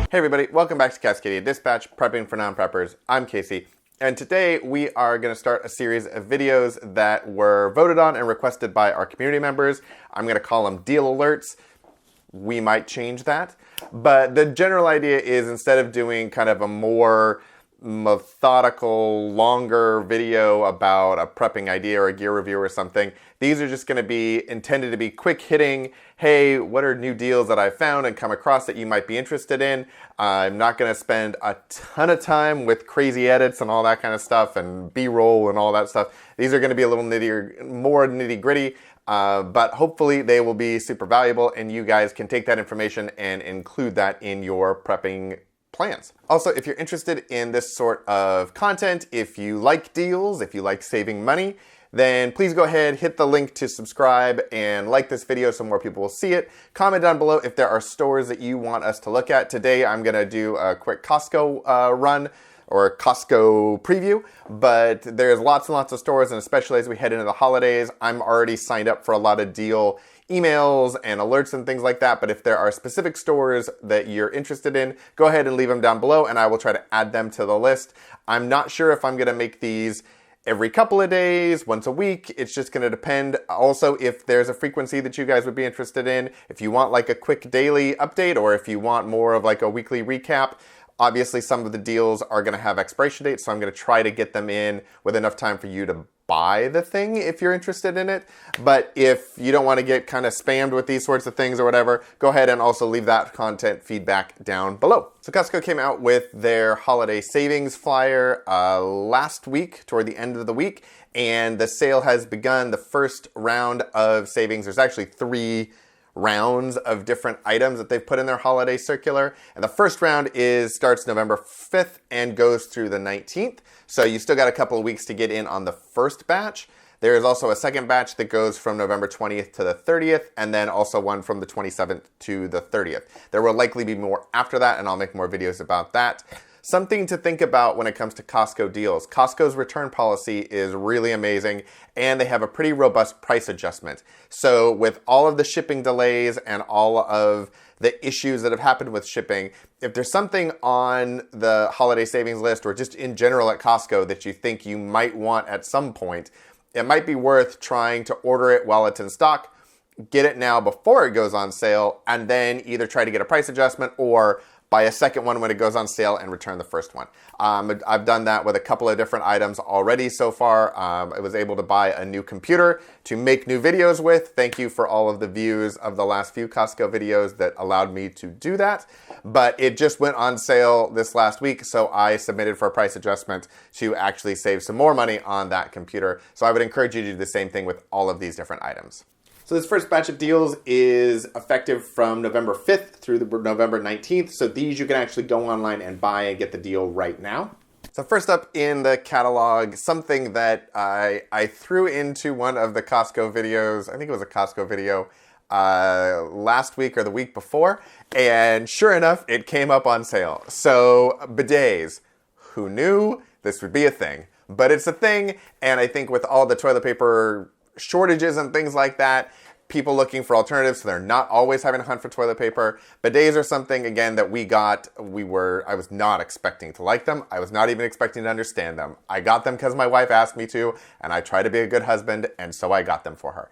Hey everybody, welcome back to Cascadia Dispatch, Prepping for Non-Preppers. I'm Casey, and today we are going to start a series of videos that were voted on and requested by our community members. I'm going to call them deal alerts. We might change that, but the general idea is instead of doing kind of a more methodical, longer video about a prepping idea or a gear review or something, these are just going to be intended to be quick hitting. Hey, what are new deals that I found and come across that you might be interested in? I'm not going to spend a ton of time with crazy edits and all that kind of stuff and B-roll and all that stuff. These are going to be a little more nitty gritty, but hopefully they will be super valuable and you guys can take that information and include that in your prepping plans. Also, if you're interested in this sort of content, if you like deals, if you like saving money, then please go ahead, hit the link to subscribe and like this video so more people will see it. Comment down below if there are stores that you want us to look at. Today I'm going to do a quick Costco run or Costco preview, but there's lots and lots of stores, and especially as we head into the holidays, I'm already signed up for a lot of deal emails and alerts and things like that, but if there are specific stores that you're interested in, go ahead and leave them down below and I will try to add them to the list. I'm not sure if I'm going to make these every couple of days, once a week. It's just going to depend. Also, if there's a frequency that you guys would be interested in, if you want like a quick daily update or if you want more of like a weekly recap. Obviously, some of the deals are going to have expiration dates, so I'm going to try to get them in with enough time for you to buy the thing if you're interested in it. But if you don't want to get kind of spammed with these sorts of things or whatever, go ahead and also leave that content feedback down below. So Costco came out with their holiday savings flyer last week, toward the end of the week, and the sale has begun. The first round of savings, there's actually 3 rounds of different items that they've put in their holiday circular. And the first round starts November 5th and goes through the 19th. So you still got a couple of weeks to get in on the first batch. There is also a second batch that goes from November 20th to the 30th, and then also one from the 27th to the 30th. There will likely be more after that, and I'll make more videos about that. Something to think about when it comes to Costco deals. Costco's return policy is really amazing, and they have a pretty robust price adjustment. So with all of the shipping delays and all of the issues that have happened with shipping, if there's something on the holiday savings list or just in general at Costco that you think you might want at some point, it might be worth trying to order it while it's in stock, get it now before it goes on sale, and then either try to get a price adjustment or buy a second one when it goes on sale and return the first one. I've done that with a couple of different items already so far. I was able to buy a new computer to make new videos with. Thank you for all of the views of the last few Costco videos that allowed me to do that. But it just went on sale this last week, so I submitted for a price adjustment to actually save some more money on that computer. So I would encourage you to do the same thing with all of these different items. So this first batch of deals is effective from November 5th through November 19th. So these you can actually go online and buy and get the deal right now. So first up in the catalog, something that I threw into one of the Costco videos. I think it was a Costco video last week or the week before. And sure enough, it came up on sale. So bidets. Who knew this would be a thing? But it's a thing. And I think with all the toilet paper shortages and things like that, people looking for alternatives, so they're not always having to hunt for toilet paper. Bidets are something, again, that we got. I was not expecting to like them. I was not even expecting to understand them. I got them because my wife asked me to, and I try to be a good husband, and so I got them for her.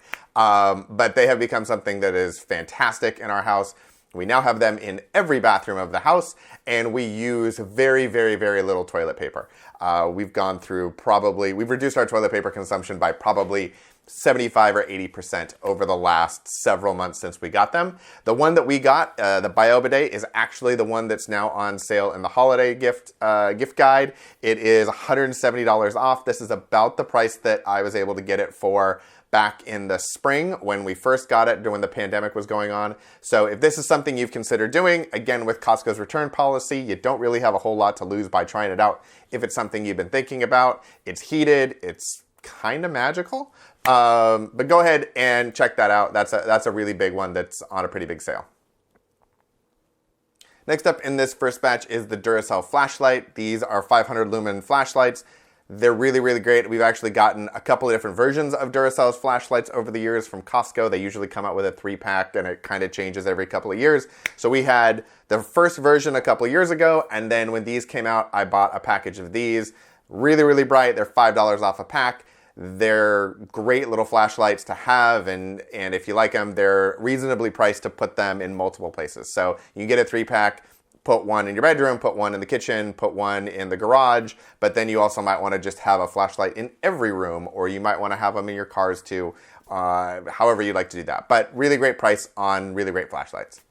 But they have become something that is fantastic in our house. We now have them in every bathroom of the house, and we use very, very, very little toilet paper. We've reduced our toilet paper consumption by probably 75 or 80% over the last several months since we got them. The one that we got, the BioBidet, is actually the one that's now on sale in the holiday gift guide. It is $170 off. This is about the price that I was able to get it for back in the spring when we first got it, when the pandemic was going on. So if this is something you've considered doing, again, with Costco's return policy, you don't really have a whole lot to lose by trying it out. If it's something you've been thinking about, it's heated, it's kind of magical. But go ahead and check that out. That's a really big one that's on a pretty big sale. Next up in this first batch is the Duracell flashlight. These are 500 lumen flashlights. They're really, really great. We've actually gotten a couple of different versions of Duracell's flashlights over the years from Costco. They usually come out with a 3-pack, and it kind of changes every couple of years. So we had the first version a couple of years ago, and then when these came out, I bought a package of these. Really, really bright. They're $5 off a pack. They're great little flashlights to have, and if you like them, they're reasonably priced to put them in multiple places. So you can get a 3-pack, put one in your bedroom, put one in the kitchen, put one in the garage, but then you also might want to just have a flashlight in every room, or you might want to have them in your cars too, however you'd like to do that. But really great price on really great flashlights.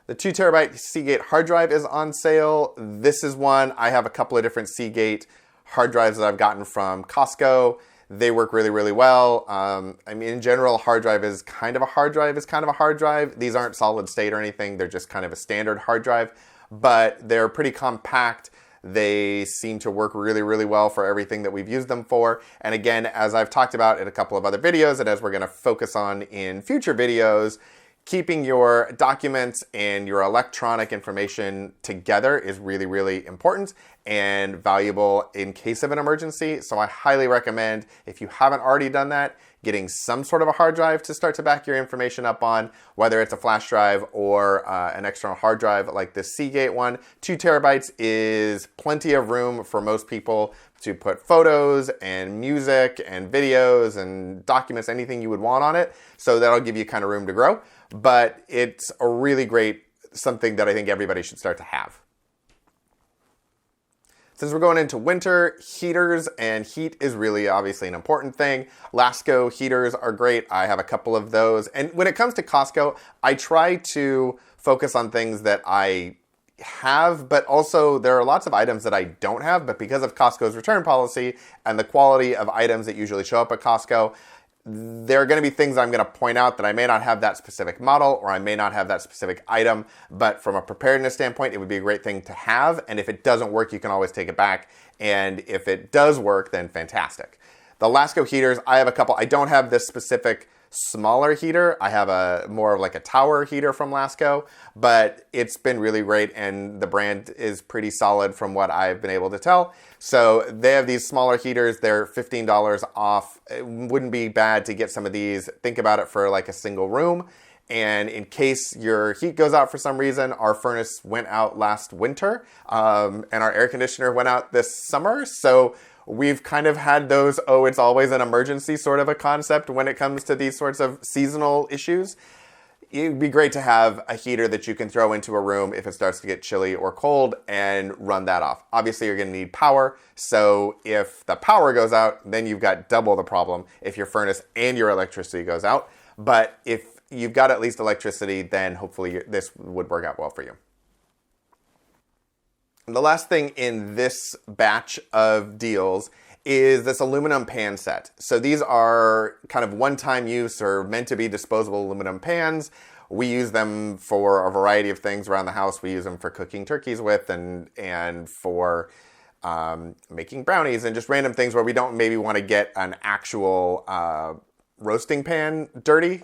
The 2 terabyte Seagate hard drive is on sale. This is one. I have a couple of different Seagate hard drives that I've gotten from Costco. They work really, really well. I mean, in general, hard drive is kind of a hard drive is kind of a hard drive. These aren't solid state or anything. They're just kind of a standard hard drive, but they're pretty compact. They seem to work really, really well for everything that we've used them for. And again, as I've talked about in a couple of other videos, and as we're going to focus on in future videos, keeping your documents and your electronic information together is really, really important and valuable in case of an emergency. So I highly recommend, if you haven't already done that, getting some sort of a hard drive to start to back your information up on, whether it's a flash drive or an external hard drive like this Seagate one. 2 terabytes is plenty of room for most people to put photos and music and videos and documents, anything you would want on it. So that'll give you kind of room to grow. But it's a really great, something that I think everybody should start to have. Since we're going into winter, heaters and heat is really obviously an important thing. Lasko heaters are great. I have a couple of those. And when it comes to Costco, I try to focus on things that I have, but also there are lots of items that I don't have, but because of Costco's return policy and the quality of items that usually show up at Costco, there are going to be things I'm going to point out that I may not have that specific model or I may not have that specific item, but from a preparedness standpoint, it would be a great thing to have. And if it doesn't work, you can always take it back. And if it does work, then fantastic. The Lasko heaters, I have a couple. I don't have this specific smaller heater. I have a more of like a tower heater from Lasko, but it's been really great and the brand is pretty solid from what I've been able to tell. So they have these smaller heaters. They're $15 off. It wouldn't be bad to get some of these. Think about it for like a single room. And in case your heat goes out for some reason, our furnace went out last winter and our air conditioner went out this summer. So we've kind of had those, oh, it's always an emergency sort of a concept when it comes to these sorts of seasonal issues. It'd be great to have a heater that you can throw into a room if it starts to get chilly or cold and run that off. Obviously, you're going to need power. So if the power goes out, then you've got double the problem if your furnace and your electricity goes out. But if you've got at least electricity, then hopefully this would work out well for you. The last thing in this batch of deals is this aluminum pan set. So these are kind of one-time use or meant to be disposable aluminum pans. We use them for a variety of things around the house. We use them for cooking turkeys with and for making brownies and just random things where we don't maybe want to get an actual roasting pan dirty.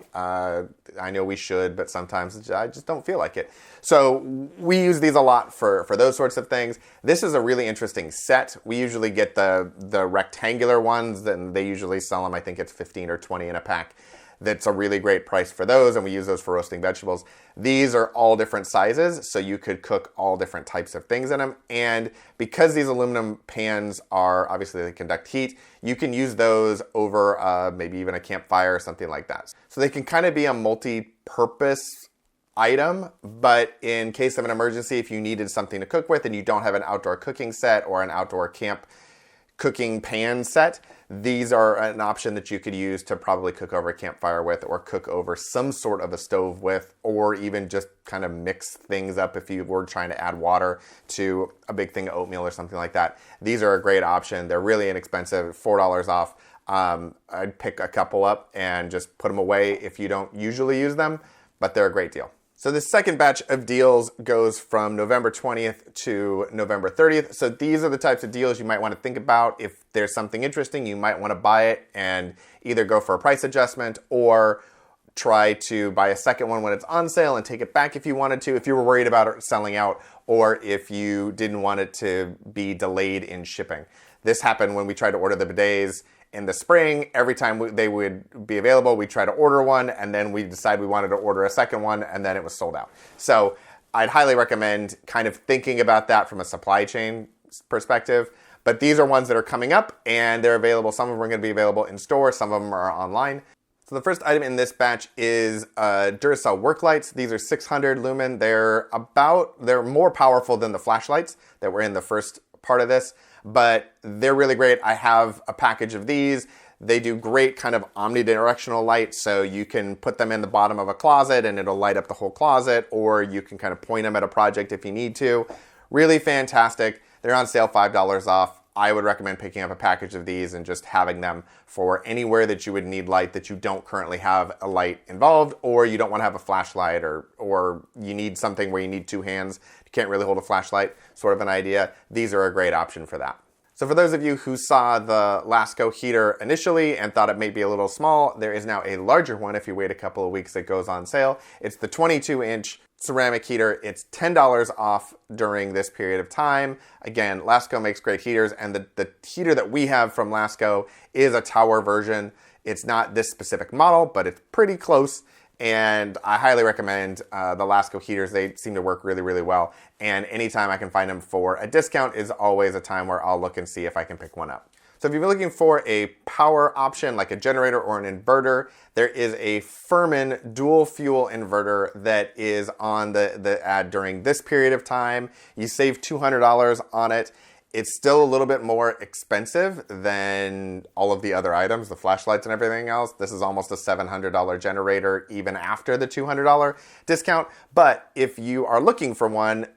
I know we should, but sometimes I just don't feel like it. So we use these a lot for those sorts of things. This is a really interesting set. We usually get the rectangular ones, and they usually sell them, I think it's 15 or 20 in a pack. That's a really great price for those, and we use those for roasting vegetables. These are all different sizes, so you could cook all different types of things in them. And because these aluminum pans are, obviously they conduct heat, you can use those over maybe even a campfire or something like that. So they can kind of be a multi-purpose item, but in case of an emergency, if you needed something to cook with and you don't have an outdoor cooking set or an outdoor camp cooking pan set, these are an option that you could use to probably cook over a campfire with or cook over some sort of a stove with, or even just kind of mix things up if you were trying to add water to a big thing of oatmeal or something like that. These are a great option. They're really inexpensive, $4 off. I'd pick a couple up and just put them away if you don't usually use them, but they're a great deal. So the second batch of deals goes from November 20th to November 30th. So these are the types of deals you might want to think about. If there's something interesting, you might want to buy it and either go for a price adjustment or try to buy a second one when it's on sale and take it back if you wanted to, if you were worried about it selling out, or if you didn't want it to be delayed in shipping. This happened when we tried to order the bidets in the spring. Every time they would be available, we'd try to order one, and then we decided we wanted to order a second one, and then it was sold out. So I'd highly recommend kind of thinking about that from a supply chain perspective. But these are ones that are coming up, and they're available. Some of them are going to be available in store. Some of them are online. So the first item in this batch is Duracell work lights. These are 600 lumen. They're more powerful than the flashlights that were in the first part of this, but they're really great. I have a package of these. They do great kind of omnidirectional light, so you can put them in the bottom of a closet and it'll light up the whole closet, or you can kind of point them at a project if you need to. Really fantastic. They're on sale, $5 off. I would recommend picking up a package of these and just having them for anywhere that you would need light that you don't currently have a light involved, or you don't want to have a flashlight, or you need something where you need two hands. You can't really hold a flashlight, sort of an idea. These are a great option for that. So for those of you who saw the Lasko heater initially and thought it may be a little small, there is now a larger one. If you wait a couple of weeks, it goes on sale. It's the 22-inch ceramic heater. It's $10 off during this period of time. Again, Lasko makes great heaters, and the heater that we have from Lasko is a tower version. It's not this specific model, but it's pretty close. And I highly recommend the Lasko heaters. They seem to work really, really well. And anytime I can find them for a discount is always a time where I'll look and see if I can pick one up. So if you're looking for a power option like a generator or an inverter, there is a Furman dual fuel inverter that is on the ad during this period of time. You save $200 on it. It's still a little bit more expensive than all of the other items, the flashlights and everything else. This is almost a $700 generator even after the $200 discount. But if you are looking for one,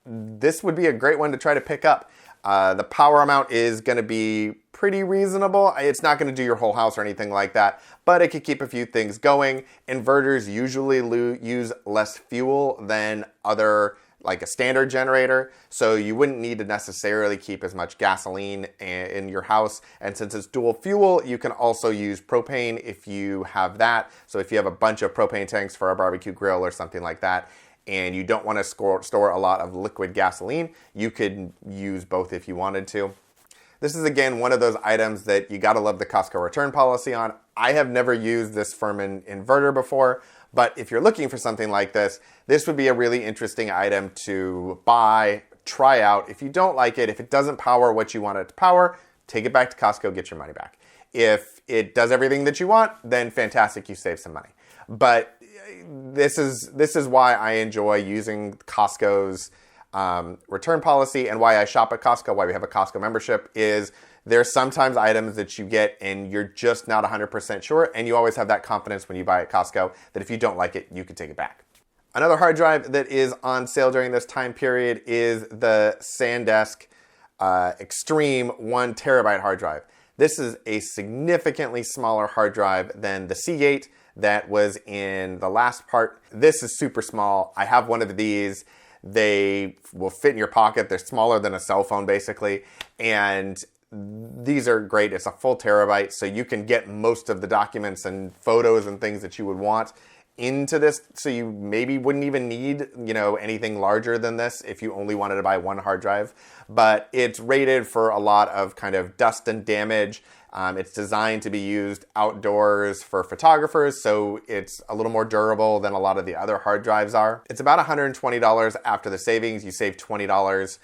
this would be a great one to try to pick up. The power amount is going to be pretty reasonable. It's not going to do your whole house or anything like that, but it could keep a few things going. Inverters usually use less fuel than like a standard generator, so you wouldn't need to necessarily keep as much gasoline in your house. And since it's dual fuel, you can also use propane if you have that. So if you have a bunch of propane tanks for a barbecue grill or something like that, and you don't want to store a lot of liquid gasoline, you could use both if you wanted to. This is, again, one of those items that you gotta love the Costco return policy on. I have never used this Furman inverter before, but if you're looking for something like this, this would be a really interesting item to buy, try out. If you don't like it, if it doesn't power what you want it to power, take it back to Costco, get your money back. If it does everything that you want, then fantastic, you save some money. But this is why I enjoy using Costco's return policy, and why I shop at Costco, why we have a Costco membership, is there's sometimes items that you get and you're just not 100% sure, and you always have that confidence when you buy at Costco that if you don't like it, you can take it back. Another hard drive that is on sale during this time period is the SanDisk Extreme 1 terabyte hard drive. This is a significantly smaller hard drive than the Seagate that was in the last part. This is super small. I have one of these. They will fit in your pocket. They're smaller than a cell phone, basically. And these are great. It's a full terabyte, so you can get most of the documents and photos and things that you would want into this. So you maybe wouldn't even need, anything larger than this if you only wanted to buy one hard drive. But it's rated for a lot of kind of dust and damage. It's designed to be used outdoors for photographers, so it's a little more durable than a lot of the other hard drives are. It's about $120 after the savings. You save $20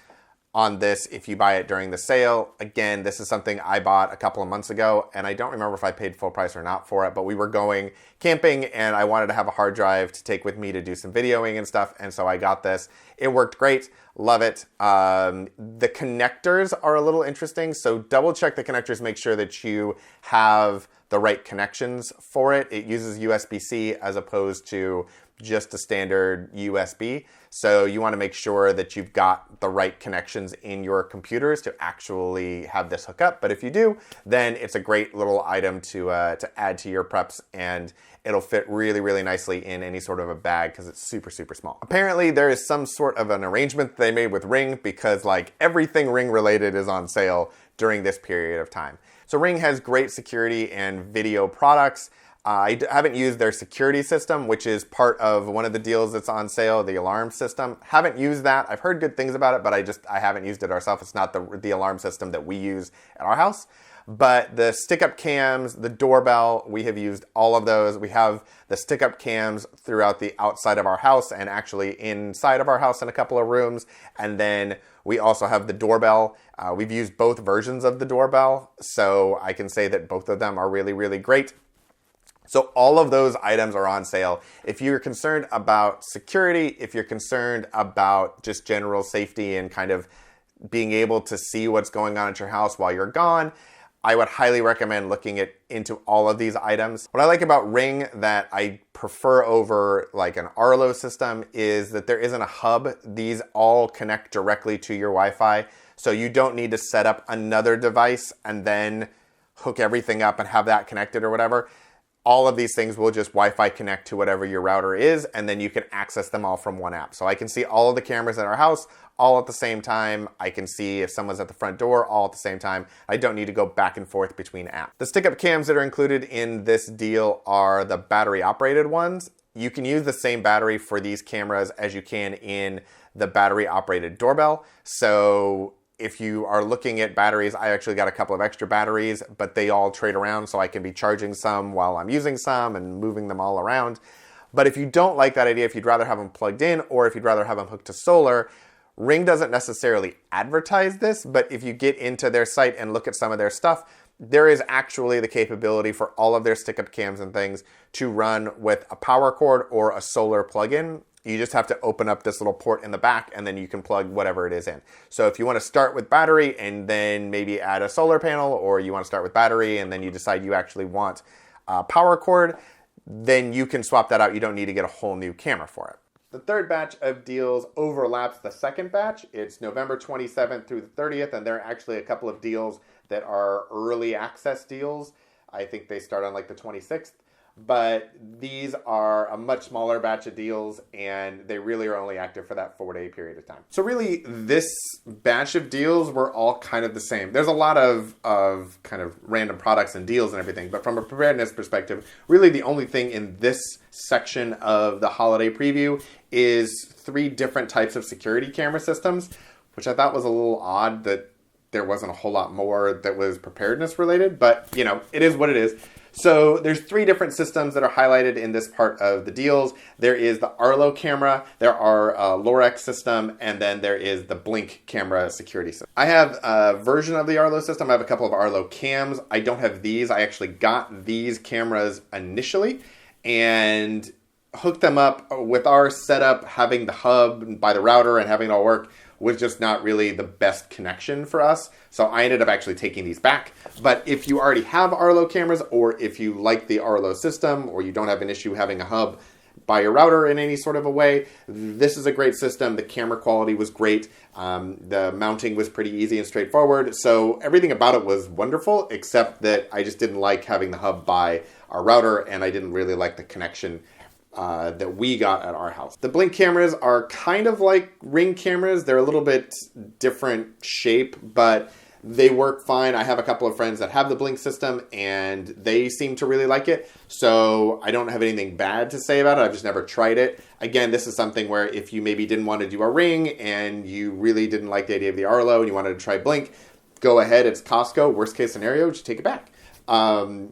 on this if you buy it during the sale. Again, this is something I bought a couple of months ago, and I don't remember if I paid full price or not for it, but we were going camping and I wanted to have a hard drive to take with me to do some videoing and stuff, and so I got this. It worked great. Love it. The connectors are a little interesting, so double check the connectors, make sure that you have the right connections for it. It uses USB-C as opposed to just a standard USB. So you want to make sure that you've got the right connections in your computers to actually have this hook up. But if you do, then it's a great little item to add to your preps, and it'll fit really, really nicely in any sort of a bag because it's super, super small. Apparently there is some sort of an arrangement they made with Ring, because like everything Ring related is on sale during this period of time. So Ring has great security and video products. haven't used their security system, which is part of one of the deals that's on sale, the alarm system. Haven't used that. I've heard good things about it, but I haven't used it ourselves. It's not the alarm system that we use at our house. But the stick-up cams, the doorbell, we have used all of those. We have the stick-up cams throughout the outside of our house and actually inside of our house in a couple of rooms. And then we also have the doorbell. We've used both versions of the doorbell, so I can say that both of them are really, really great. So all of those items are on sale. If you're concerned about security, if you're concerned about just general safety and kind of being able to see what's going on at your house while you're gone, I would highly recommend looking into all of these items. What I like about Ring that I prefer over like an Arlo system is that there isn't a hub. These all connect directly to your Wi-Fi. So you don't need to set up another device and then hook everything up and have that connected or whatever. All of these things will just Wi-Fi connect to whatever your router is, and then you can access them all from one app. So I can see all of the cameras in our house all at the same time. I can see if someone's at the front door all at the same time. I don't need to go back and forth between apps. The stick-up cams that are included in this deal are the battery-operated ones. You can use the same battery for these cameras as you can in the battery-operated doorbell. So if you are looking at batteries, I actually got a couple of extra batteries, but they all trade around, so I can be charging some while I'm using some and moving them all around. But if you don't like that idea, if you'd rather have them plugged in or if you'd rather have them hooked to solar, Ring doesn't necessarily advertise this, but if you get into their site and look at some of their stuff, there is actually the capability for all of their stick-up cams and things to run with a power cord or a solar plug-in. You just have to open up this little port in the back and then you can plug whatever it is in. So if you want to start with battery and then maybe add a solar panel, or you want to start with battery and then you decide you actually want a power cord, then you can swap that out. You don't need to get a whole new camera for it. The third batch of deals overlaps the second batch. It's November 27th through the 30th, and there are actually a couple of deals that are early access deals. I think they start on like the 26th. But these are a much smaller batch of deals, and they really are only active for that 4-day period of time. So really, this batch of deals were all kind of the same. There's a lot of kind of random products and deals and everything, but from a preparedness perspective, really the only thing in this section of the holiday preview is 3 different types of security camera systems, which I thought was a little odd that there wasn't a whole lot more that was preparedness related, but you know, it is what it is. So there's 3 different systems that are highlighted in this part of the deals. There is the Arlo camera, there are a Lorex system, and then there is the Blink camera security system. I have a version of the Arlo system. I have a couple of Arlo cams. I don't have these. I actually got these cameras initially and hooked them up with our setup. Having the hub by the router and having it all work was just not really the best connection for us. So I ended up actually taking these back. But if you already have Arlo cameras, or if you like the Arlo system, or you don't have an issue having a hub by your router in any sort of a way, this is a great system. The camera quality was great. The mounting was pretty easy and straightforward. So everything about it was wonderful, except that I just didn't like having the hub by our router, and I didn't really like the connection that we got at our house. The Blink cameras are kind of like Ring cameras. They're a little bit different shape, but they work fine. I have a couple of friends that have the Blink system and they seem to really like it. So I don't have anything bad to say about it. I've just never tried it. Again, this is something where if you maybe didn't want to do a Ring and you really didn't like the idea of the Arlo and you wanted to try Blink, go ahead. It's Costco. Worst case scenario, just take it back.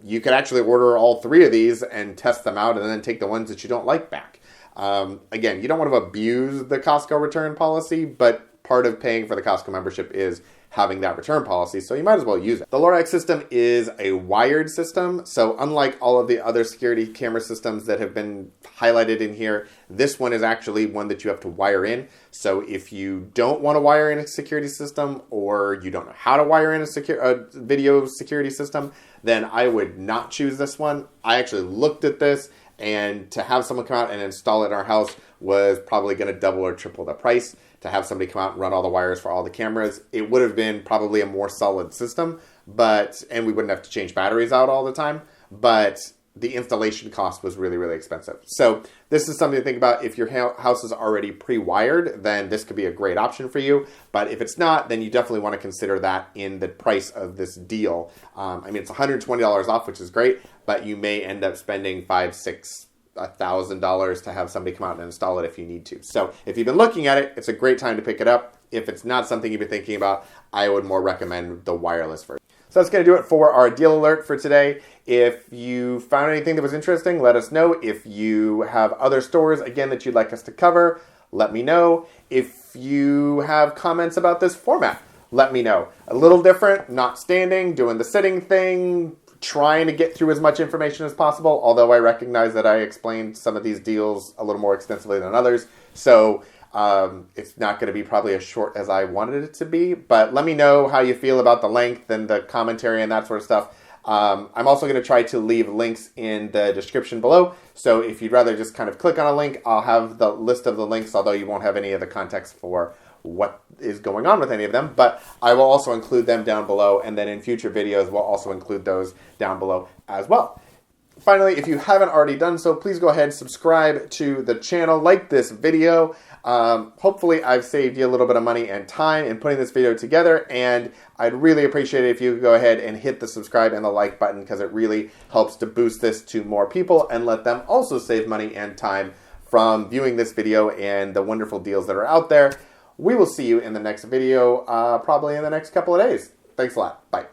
You could actually order all 3 of these and test them out and then take the ones that you don't like back. Again, you don't want to abuse the Costco return policy, but part of paying for the Costco membership is having that return policy, so you might as well use it. The Lorex system is a wired system, so unlike all of the other security camera systems that have been highlighted in here, this one is actually one that you have to wire in. So if you don't want to wire in a security system, or you don't know how to wire in a video security system, then I would not choose this one. I actually looked at this, and to have someone come out and install it in our house was probably going to double or triple the price. To have somebody come out and run all the wires for all the cameras, it would have been probably a more solid system, and we wouldn't have to change batteries out all the time. But the installation cost was really, really expensive. So this is something to think about. If your house is already pre-wired, then this could be a great option for you. But if it's not, then you definitely want to consider that in the price of this deal. I mean, it's $120 off, which is great, but you may end up spending $1,000 to have somebody come out and install it if you need to. So if you've been looking at it, it's a great time to pick it up. If it's not something you've been thinking about, I would more recommend the wireless version. So that's going to do it for our deal alert for today. If you found anything that was interesting, let us know. If you have other stores, again, that you'd like us to cover, let me know. If you have comments about this format, let me know. A little different, not standing, doing the sitting thing, trying to get through as much information as possible, although I recognize that I explained some of these deals a little more extensively than others. So it's not going to be probably as short as I wanted it to be, but let me know how you feel about the length and the commentary and that sort of stuff. I'm also going to try to leave links in the description below, so if you'd rather just kind of click on a link, I'll have the list of the links, although you won't have any of the context for what is going on with any of them, but I will also include them down below, and then in future videos we'll also include those down below as well. Finally, if you haven't already done so, please go ahead and subscribe to the channel, like this video. Hopefully I've saved you a little bit of money and time in putting this video together, and I'd really appreciate it if you could go ahead and hit the subscribe and the like button, because it really helps to boost this to more people and let them also save money and time from viewing this video and the wonderful deals that are out there. We will see you in the next video, probably in the next couple of days. Thanks a lot. Bye.